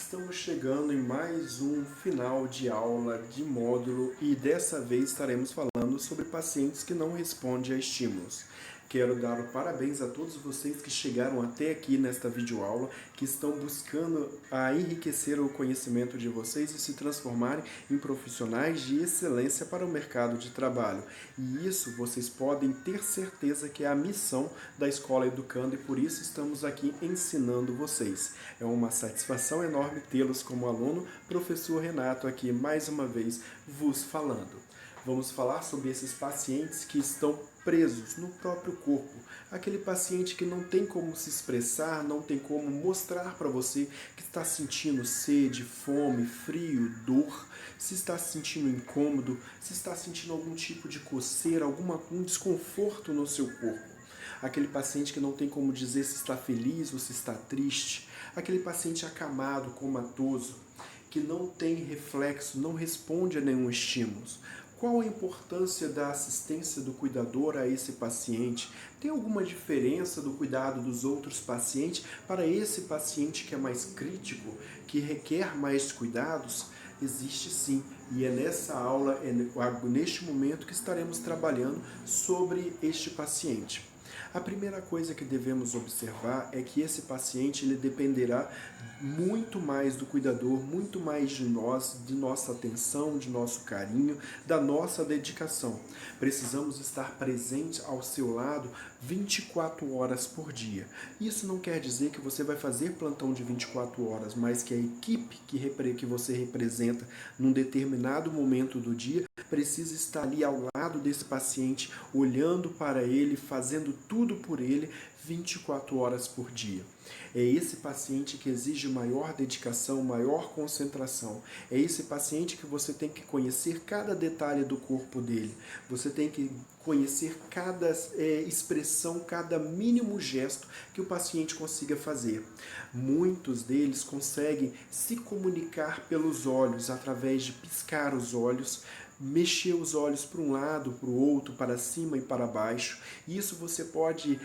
Estamos chegando em mais um final de aula de módulo e dessa vez estaremos falando sobre pacientes que não respondem a estímulos. Quero dar os parabéns a todos vocês que chegaram até aqui nesta videoaula, que estão buscando enriquecer o conhecimento de vocês e se transformarem em profissionais de excelência para o mercado de trabalho. E isso vocês podem ter certeza que é a missão da Escola Educando e por isso estamos aqui ensinando vocês. É uma satisfação enorme tê-los como aluno, professor Renato aqui mais uma vez vos falando. Vamos falar sobre esses pacientes que estão presos no próprio corpo. Aquele paciente que não tem como se expressar, não tem como mostrar para você que está sentindo sede, fome, frio, dor, se está se sentindo incômodo, se está sentindo algum tipo de coceira, algum desconforto no seu corpo. Aquele paciente que não tem como dizer se está feliz ou se está triste. Aquele paciente acamado, comatoso, que não tem reflexo, não responde a nenhum estímulo. Qual a importância da assistência do cuidador a esse paciente? Tem alguma diferença do cuidado dos outros pacientes para esse paciente que é mais crítico, que requer mais cuidados? Existe sim, e é nessa aula, neste momento que estaremos trabalhando sobre este paciente. A primeira coisa que devemos observar é que esse paciente ele dependerá muito mais do cuidador, muito mais de nós, de nossa atenção, de nosso carinho, da nossa dedicação. Precisamos estar presentes ao seu lado 24 horas por dia. Isso não quer dizer que você vai fazer plantão de 24 horas, mas que a equipe que você representa num determinado momento do dia precisa estar ali ao lado desse paciente, olhando para ele, fazendo tudo por ele 24 horas por dia. É esse paciente que exige maior dedicação, maior concentração. É esse paciente que você tem que conhecer cada detalhe do corpo dele. Você tem que conhecer cada expressão, cada mínimo gesto que o paciente consiga fazer. Muitos deles conseguem se comunicar pelos olhos, através de piscar os olhos, mexer os olhos para um lado, para o outro, para cima e para baixo. Isso você pode,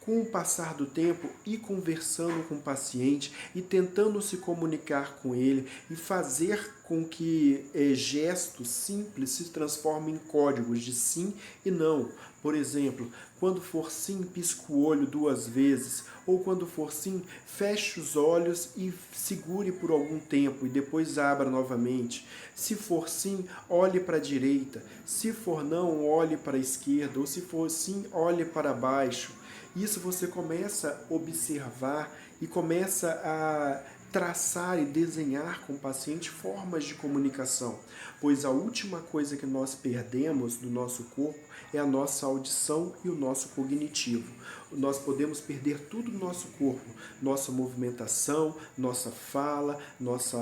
com o passar do tempo, ir conversando com o paciente e tentando se comunicar com ele e fazer com que gestos simples se transformem em códigos de sim e não. Por exemplo, quando for sim, pisca o olho 2 vezes, ou quando for sim, feche os olhos e segure por algum tempo e depois abra novamente. Se for sim, olhe para a direita. Se for não, olhe para a esquerda. Ou se for sim, olhe para baixo. Isso você começa a observar e começa a traçar e desenhar com o paciente formas de comunicação, pois a última coisa que nós perdemos do nosso corpo é a nossa audição e o nosso cognitivo. Nós podemos perder tudo do nosso corpo, nossa movimentação, nossa fala, nosso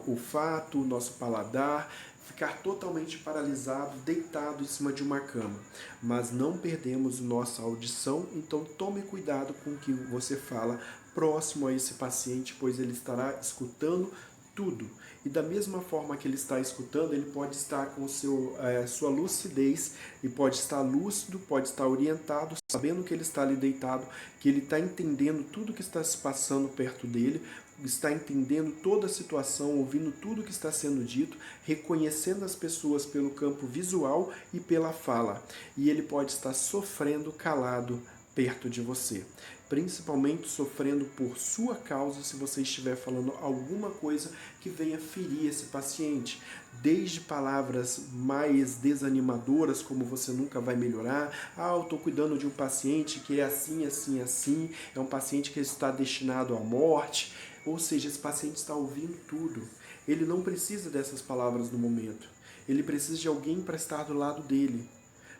olfato, nosso paladar, ficar totalmente paralisado, deitado em cima de uma cama. Mas não perdemos nossa audição, então tome cuidado com o que você fala próximo a esse paciente, pois ele estará escutando tudo. E da mesma forma que ele está escutando, ele pode estar com sua lucidez e pode estar lúcido, pode estar orientado, sabendo que ele está ali deitado, que ele está entendendo tudo que está se passando perto dele, está entendendo toda a situação, ouvindo tudo que está sendo dito, reconhecendo as pessoas pelo campo visual e pela fala. E ele pode estar sofrendo calado perto de você, principalmente sofrendo por sua causa se você estiver falando alguma coisa que venha ferir esse paciente, desde palavras mais desanimadoras, como você nunca vai melhorar, eu estou cuidando de um paciente que é assim, assim, assim, é um paciente que está destinado à morte, ou seja, esse paciente está ouvindo tudo, ele não precisa dessas palavras no momento, ele precisa de alguém para estar do lado dele,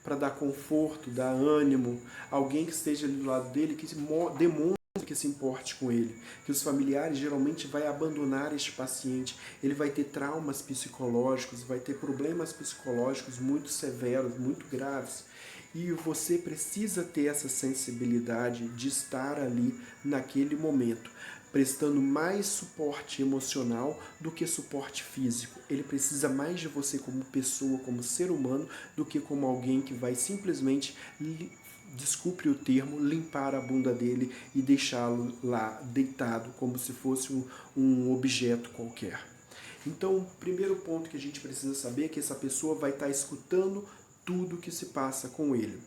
para dar conforto, dar ânimo, alguém que esteja ali do lado dele, que demonstre que se importe com ele, que os familiares geralmente vai abandonar este paciente, ele vai ter traumas psicológicos, vai ter problemas psicológicos muito severos, muito graves, e você precisa ter essa sensibilidade de estar ali naquele momento, prestando mais suporte emocional do que suporte físico. Ele precisa mais de você como pessoa, como ser humano, do que como alguém que vai simplesmente desculpe o termo, limpar a bunda dele e deixá-lo lá deitado como se fosse um objeto qualquer. Então, o primeiro ponto que a gente precisa saber é que essa pessoa vai estar escutando tudo que se passa com ele.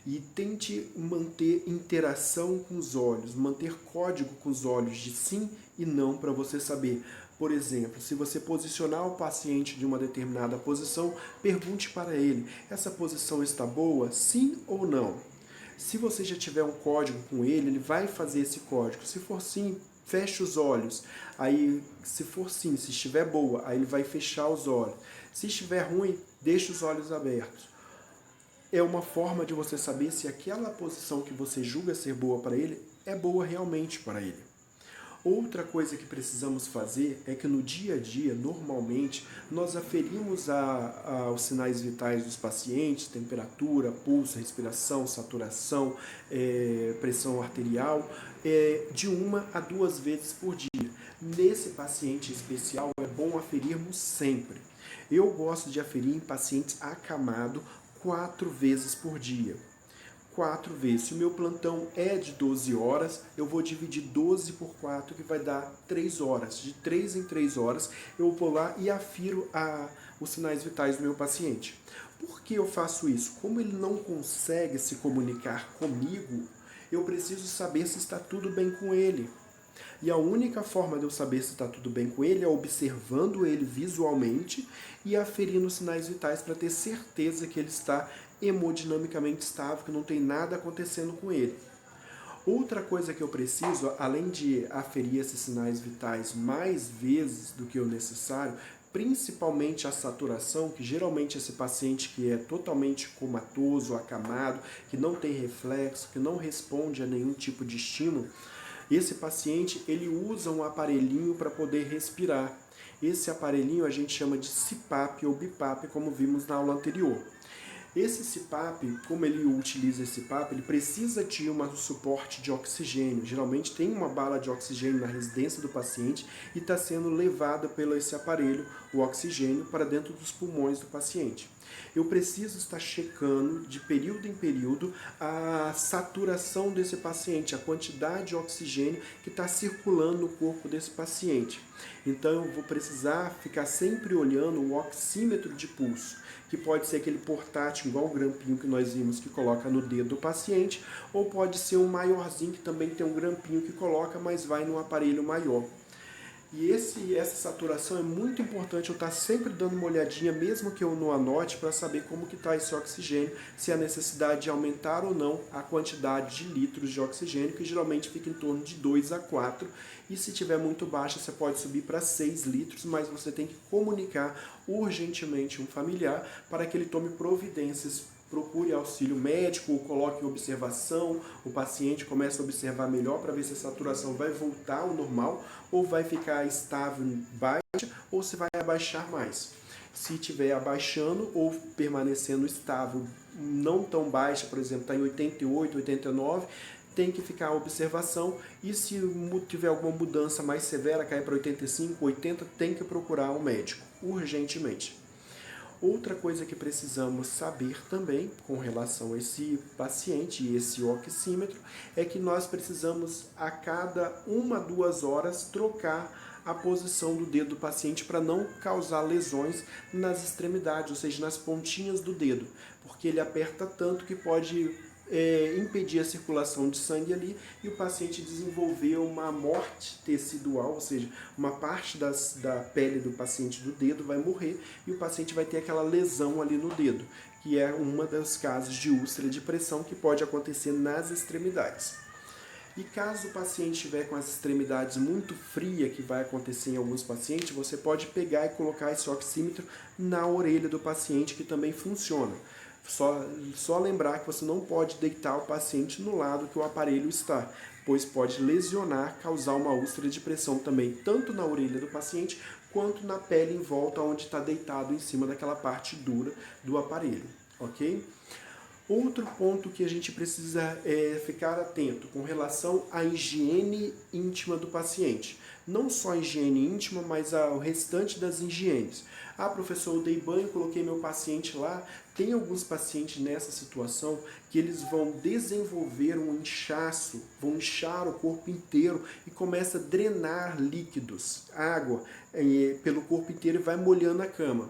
E tente manter interação com os olhos, manter código com os olhos de sim e não para você saber. Por exemplo, se você posicionar o paciente de uma determinada posição, pergunte para ele, essa posição está boa, sim ou não? Se você já tiver um código com ele, ele vai fazer esse código. Se for sim, feche os olhos. Aí, se for sim, se estiver boa, aí ele vai fechar os olhos. Se estiver ruim, deixe os olhos abertos. É uma forma de você saber se aquela posição que você julga ser boa para ele é boa realmente para ele. Outra coisa que precisamos fazer é que no dia a dia, normalmente, nós aferimos os sinais vitais dos pacientes, temperatura, pulso, respiração, saturação, pressão arterial, de 1 a 2 vezes por dia. Nesse paciente especial, é bom aferirmos sempre. Eu gosto de aferir em pacientes acamados 4 vezes por dia. 4 vezes. Se o meu plantão é de 12 horas, eu vou dividir 12 por 4, que vai dar 3 horas. De 3 em 3 horas, eu vou lá e afiro os sinais vitais do meu paciente. Por que eu faço isso? Como ele não consegue se comunicar comigo, eu preciso saber se está tudo bem com ele. E a única forma de eu saber se está tudo bem com ele é observando ele visualmente e aferindo os sinais vitais para ter certeza que ele está hemodinamicamente estável, que não tem nada acontecendo com ele. Outra coisa que eu preciso, além de aferir esses sinais vitais mais vezes do que o necessário, principalmente a saturação, que geralmente esse paciente que é totalmente comatoso, acamado, que não tem reflexo, que não responde a nenhum tipo de estímulo, esse paciente ele usa um aparelhinho para poder respirar. Esse aparelhinho a gente chama de CPAP ou BiPAP, como vimos na aula anterior. Esse CPAP, como ele utiliza esse CPAP, ele precisa de um suporte de oxigênio. Geralmente tem uma bala de oxigênio na residência do paciente e está sendo levada pelo esse aparelho, o oxigênio, para dentro dos pulmões do paciente. Eu preciso estar checando de período em período a saturação desse paciente, a quantidade de oxigênio que está circulando no corpo desse paciente. Então eu vou precisar ficar sempre olhando o oxímetro de pulso, que pode ser aquele portátil, igual o grampinho que nós vimos, que coloca no dedo do paciente, ou pode ser um maiorzinho que também tem um grampinho que coloca, mas vai num aparelho maior. E essa saturação é muito importante, eu estar sempre dando uma olhadinha, mesmo que eu não anote, para saber como que está esse oxigênio, se há necessidade de aumentar ou não a quantidade de litros de oxigênio, que geralmente fica em torno de 2 a 4, e se tiver muito baixa, você pode subir para 6 litros, mas você tem que comunicar urgentemente um familiar para que ele tome providências. Procure auxílio médico ou coloque em observação, o paciente começa a observar melhor para ver se a saturação vai voltar ao normal ou vai ficar estável, baixa, ou se vai abaixar mais. Se estiver abaixando ou permanecendo estável, não tão baixa, por exemplo, está em 88, 89, tem que ficar a observação, e se tiver alguma mudança mais severa, cair para 85, 80, tem que procurar um médico, urgentemente. Outra coisa que precisamos saber também com relação a esse paciente e esse oxímetro é que nós precisamos a cada 1 a 2 horas trocar a posição do dedo do paciente para não causar lesões nas extremidades, ou seja, nas pontinhas do dedo, porque ele aperta tanto que pode impedir a circulação de sangue ali e o paciente desenvolver uma morte tecidual, ou seja, uma parte da pele do paciente do dedo vai morrer e o paciente vai ter aquela lesão ali no dedo, que é uma dos casos de úlcera de pressão que pode acontecer nas extremidades. E caso o paciente estiver com as extremidades muito frias, que vai acontecer em alguns pacientes, você pode pegar e colocar esse oxímetro na orelha do paciente, que também funciona. Só lembrar que você não pode deitar o paciente no lado que o aparelho está, pois pode lesionar, causar uma úlcera de pressão também, tanto na orelha do paciente, quanto na pele em volta, onde está deitado em cima daquela parte dura do aparelho, ok? Outro ponto que a gente precisa ficar atento com relação à higiene íntima do paciente. Não só a higiene íntima, mas o restante das higienes. Ah, professor, eu dei banho, coloquei meu paciente lá. Tem alguns pacientes nessa situação que eles vão desenvolver um inchaço, vão inchar o corpo inteiro e começa a drenar líquidos, água, pelo corpo inteiro e vai molhando a cama.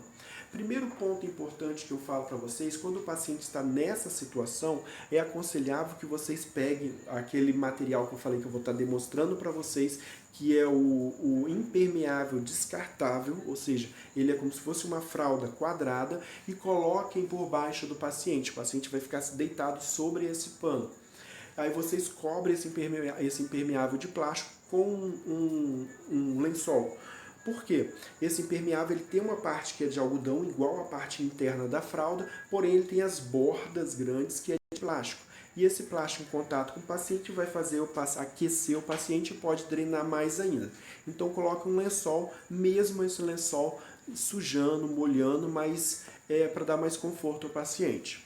Primeiro ponto importante que eu falo para vocês, quando o paciente está nessa situação, é aconselhável que vocês peguem aquele material que eu falei que eu vou estar demonstrando para vocês, que é o impermeável descartável, ou seja, ele é como se fosse uma fralda quadrada, e coloquem por baixo do paciente. O paciente vai ficar deitado sobre esse pano. Aí vocês cobrem esse impermeável de plástico com um lençol. Por quê? Esse impermeável ele tem uma parte que é de algodão, igual à parte interna da fralda, porém ele tem as bordas grandes que é de plástico. E esse plástico em contato com o paciente vai fazer aquecer o paciente e pode drenar mais ainda. Então coloque um lençol, mesmo esse lençol sujando, molhando, mas para dar mais conforto ao paciente.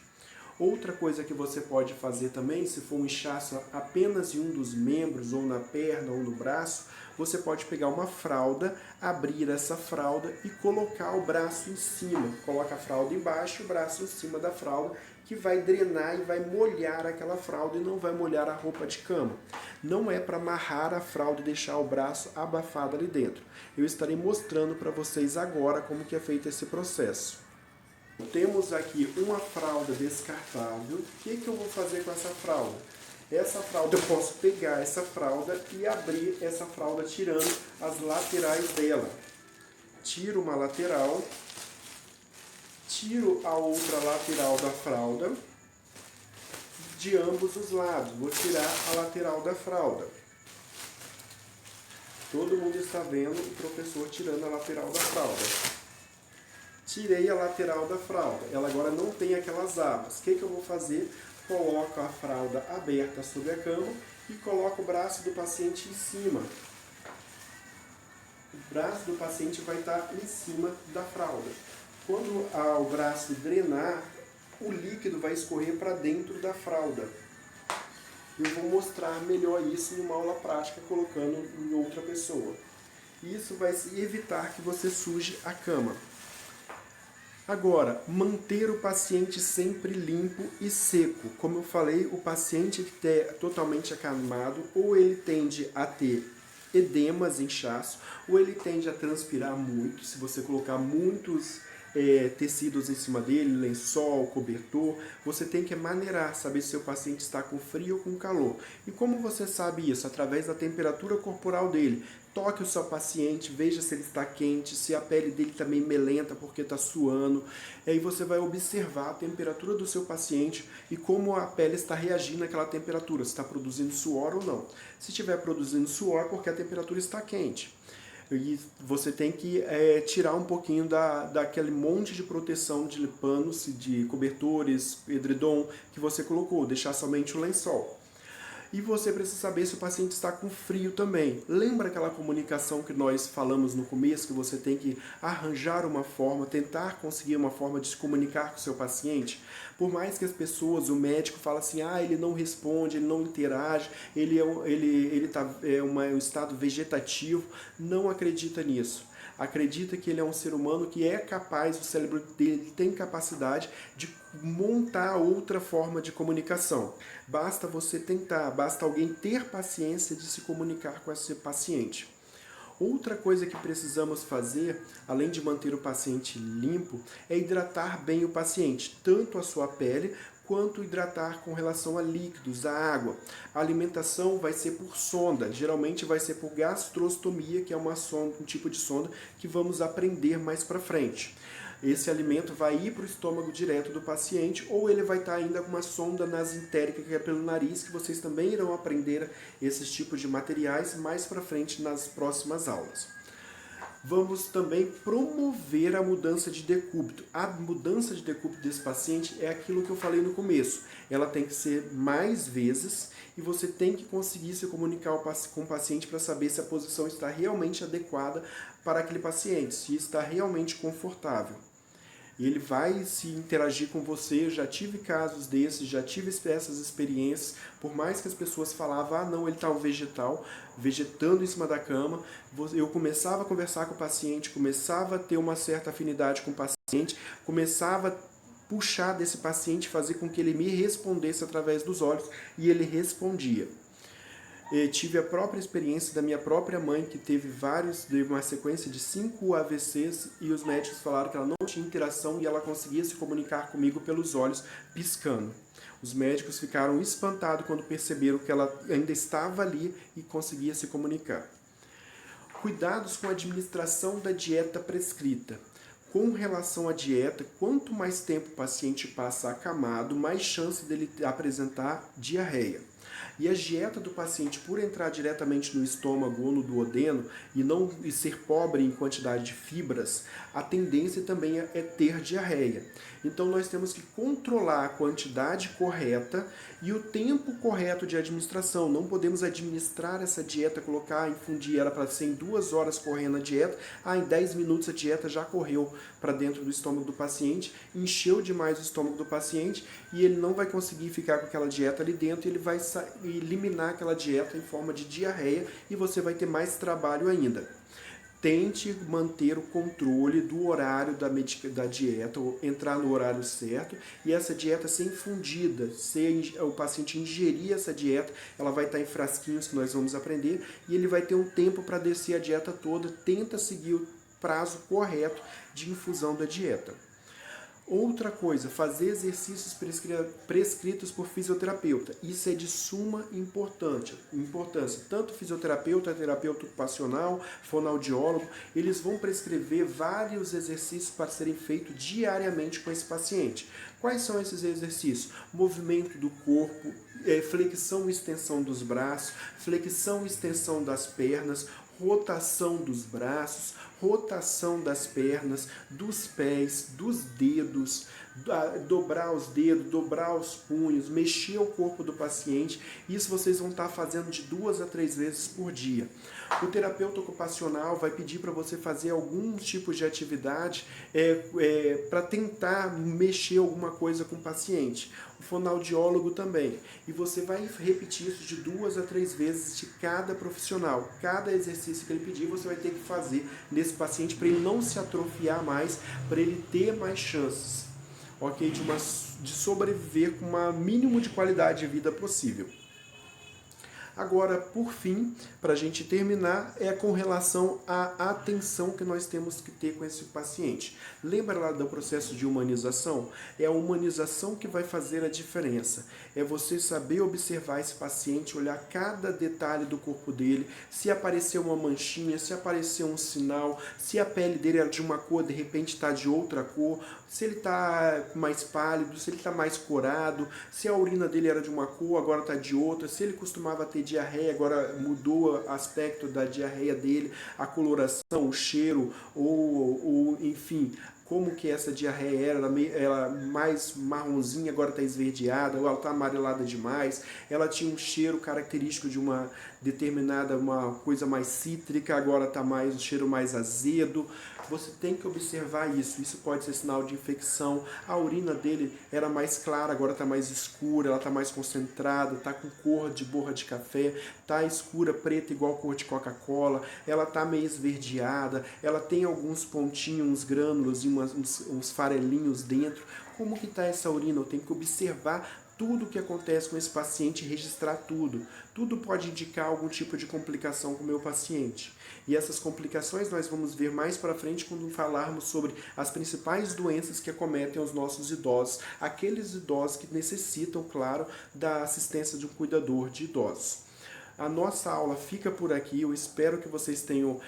Outra coisa que você pode fazer também, se for um inchaço apenas em um dos membros, ou na perna, ou no braço, você pode pegar uma fralda, abrir essa fralda e colocar o braço em cima. Coloca a fralda embaixo, o braço em cima da fralda, que vai drenar e vai molhar aquela fralda e não vai molhar a roupa de cama. Não é para amarrar a fralda e deixar o braço abafado ali dentro. Eu estarei mostrando para vocês agora como que é feito esse processo. Temos aqui uma fralda descartável. O que eu vou fazer com essa fralda? Essa fralda, eu posso pegar essa fralda e abrir essa fralda tirando as laterais dela. Tiro uma lateral, tiro a outra lateral da fralda de ambos os lados. Vou tirar a lateral da fralda. Todo mundo está vendo o professor tirando a lateral da fralda. Tirei a lateral da fralda, ela agora não tem aquelas abas. O que eu vou fazer? Coloco a fralda aberta sobre a cama e coloco o braço do paciente em cima. O braço do paciente vai estar em cima da fralda. Quando o braço drenar, o líquido vai escorrer para dentro da fralda. Eu vou mostrar melhor isso em uma aula prática, colocando em outra pessoa. Isso vai evitar que você suje a cama. Agora, manter o paciente sempre limpo e seco. Como eu falei, o paciente que está totalmente acamado, ou ele tende a ter edemas, inchaço, ou ele tende a transpirar muito. Se você colocar muitos tecidos em cima dele, lençol, cobertor, você tem que maneirar, saber se o paciente está com frio ou com calor. E como você sabe isso? Através da temperatura corporal dele. Toque o seu paciente, veja se ele está quente, se a pele dele está meio melenta porque está suando. E aí você vai observar a temperatura do seu paciente e como a pele está reagindo àquela temperatura, se está produzindo suor ou não. Se estiver produzindo suor, é porque a temperatura está quente. E você tem que tirar um pouquinho daquele monte de proteção de panos, de cobertores, edredom que você colocou, deixar somente o lençol. E você precisa saber se o paciente está com frio também. Lembra aquela comunicação que nós falamos no começo, que você tem que arranjar uma forma, tentar conseguir uma forma de se comunicar com o seu paciente? Por mais que as pessoas, o médico fala assim, ele não responde, ele não interage, ele está em um estado vegetativo, não acredita nisso. Acredita que ele é um ser humano que é capaz, o cérebro dele tem capacidade de montar outra forma de comunicação. Basta você tentar, basta alguém ter paciência de se comunicar com esse paciente. Outra coisa que precisamos fazer, além de manter o paciente limpo, é hidratar bem o paciente, tanto a sua pele quanto hidratar com relação a líquidos, a água. A alimentação vai ser por sonda, geralmente vai ser por gastrostomia, que é um tipo de sonda que vamos aprender mais para frente. Esse alimento vai ir para o estômago direto do paciente ou ele vai estar ainda com uma sonda nasentérica, que é pelo nariz, que vocês também irão aprender esses tipos de materiais mais para frente nas próximas aulas. Vamos também promover a mudança de decúbito. A mudança de decúbito desse paciente é aquilo que eu falei no começo. Ela tem que ser mais vezes e você tem que conseguir se comunicar com o paciente para saber se a posição está realmente adequada para aquele paciente, se está realmente confortável. Ele vai se interagir com você. Eu já tive casos desses, já tive essas experiências. Por mais que as pessoas falavam, ah não, ele está vegetando em cima da cama, eu começava a conversar com o paciente, começava a ter uma certa afinidade com o paciente, começava a puxar desse paciente, fazer com que ele me respondesse através dos olhos, e ele respondia. Tive a própria experiência da minha própria mãe, que teve uma sequência de 5 AVCs, e os médicos falaram que ela não tinha interação e ela conseguia se comunicar comigo pelos olhos, piscando. Os médicos ficaram espantados quando perceberam que ela ainda estava ali e conseguia se comunicar. Cuidados com a administração da dieta prescrita. Com relação à dieta, quanto mais tempo o paciente passa acamado, mais chance dele apresentar diarreia. E a dieta do paciente, por entrar diretamente no estômago ou no duodeno e ser pobre em quantidade de fibras, a tendência também é ter diarreia. Então nós temos que controlar a quantidade correta e o tempo correto de administração. Não podemos administrar essa dieta, infundir ela para ser em 2 horas correndo a dieta, em 10 minutos a dieta já correu para dentro do estômago do paciente, encheu demais o estômago do paciente e ele não vai conseguir ficar com aquela dieta ali dentro, ele vai eliminar aquela dieta em forma de diarreia e você vai ter mais trabalho ainda. Tente manter o controle do horário da dieta, ou entrar no horário certo, e essa dieta ser infundida, o paciente ingerir essa dieta, ela vai estar em frasquinhos que nós vamos aprender, e ele vai ter um tempo para descer a dieta toda. Tenta seguir o prazo correto de infusão da dieta. Outra coisa, fazer exercícios prescritos por fisioterapeuta. Isso é de suma importância. Tanto fisioterapeuta, terapeuta ocupacional, fonoaudiólogo, eles vão prescrever vários exercícios para serem feitos diariamente com esse paciente. Quais são esses exercícios? Movimento do corpo, flexão e extensão dos braços, flexão e extensão das pernas, rotação dos braços, rotação das pernas, dos pés, dos dedos, dobrar os dedos, dobrar os punhos, mexer o corpo do paciente. Isso vocês vão estar fazendo de 2 a 3 vezes por dia. O terapeuta ocupacional vai pedir para você fazer alguns tipos de atividade para tentar mexer alguma coisa com o paciente. O fonoaudiólogo também. E você vai repetir isso de 2 a 3 vezes de cada profissional. Cada exercício que ele pedir, você vai ter que fazer nesse paciente para ele não se atrofiar mais, para ele ter mais chances, ok? De sobreviver com o mínimo de qualidade de vida possível. Agora, por fim, para a gente terminar, é com relação à atenção que nós temos que ter com esse paciente. Lembra lá do processo de humanização? É a humanização que vai fazer a diferença. É você saber observar esse paciente, olhar cada detalhe do corpo dele, se aparecer uma manchinha, se aparecer um sinal, se a pele dele era de uma cor, de repente está de outra cor, se ele está mais pálido, se ele está mais corado, se a urina dele era de uma cor, agora está de outra, se ele costumava ter diarreia, agora mudou o aspecto da diarreia dele, a coloração, o cheiro, ou enfim, como que essa diarreia era, ela mais marronzinha, agora está esverdeada, ou ela está amarelada demais, ela tinha um cheiro característico de uma determinada, uma coisa mais cítrica, agora está um cheiro mais azedo. Você tem que observar isso. Isso pode ser sinal de infecção. A urina dele era mais clara, agora está mais escura, ela está mais concentrada, está com cor de borra de café, está escura, preta, igual cor de Coca-Cola, ela está meio esverdeada, ela tem alguns pontinhos, uns grânulos e uns farelinhos dentro. Como que está essa urina? Eu tenho que observar tudo o que acontece com esse paciente e registrar tudo. Tudo pode indicar algum tipo de complicação com o meu paciente. E essas complicações nós vamos ver mais para frente quando falarmos sobre as principais doenças que acometem os nossos idosos. Aqueles idosos que necessitam, claro, da assistência de um cuidador de idosos. A nossa aula fica por aqui. Eu espero que vocês tenham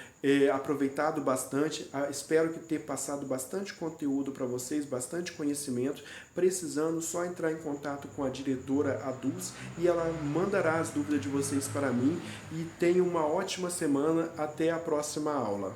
aproveitado bastante. Espero que ter passado bastante conteúdo para vocês, bastante conhecimento. Precisando, só entrar em contato com a diretora Adulce e ela mandará as dúvidas de vocês para mim. E tenham uma ótima semana. Até a próxima aula.